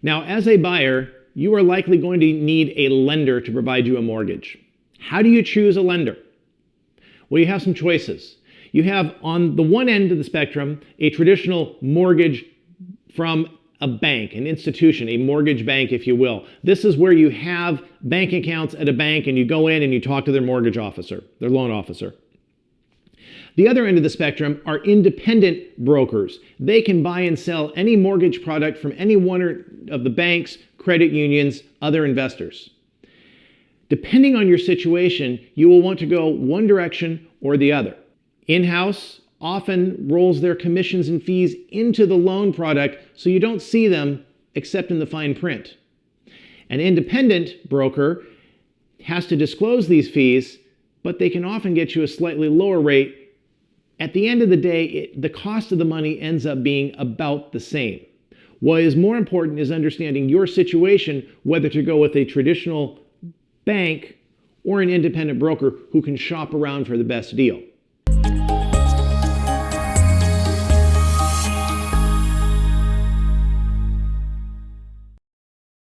Now, as a buyer, you are likely going to need a lender to provide you a mortgage. How do you choose a lender? Well, you have some choices. You have, on the one end of the spectrum, a traditional mortgage from a bank, an institution, a mortgage bank, if you will. This is where you have bank accounts at a bank and you go in and you talk to their mortgage officer, their loan officer. The other end of the spectrum are independent brokers. They can buy and sell any mortgage product from any one of the banks, credit unions, other investors. Depending on your situation, you will want to go one direction or the other. In-house often rolls their commissions and fees into the loan product so you don't see them except in the fine print. An independent broker has to disclose these fees, but they can often get you a slightly lower rate. At the end of the day, the cost of the money ends up being about the same. What is more important is understanding your situation, whether to go with a traditional bank or an independent broker who can shop around for the best deal.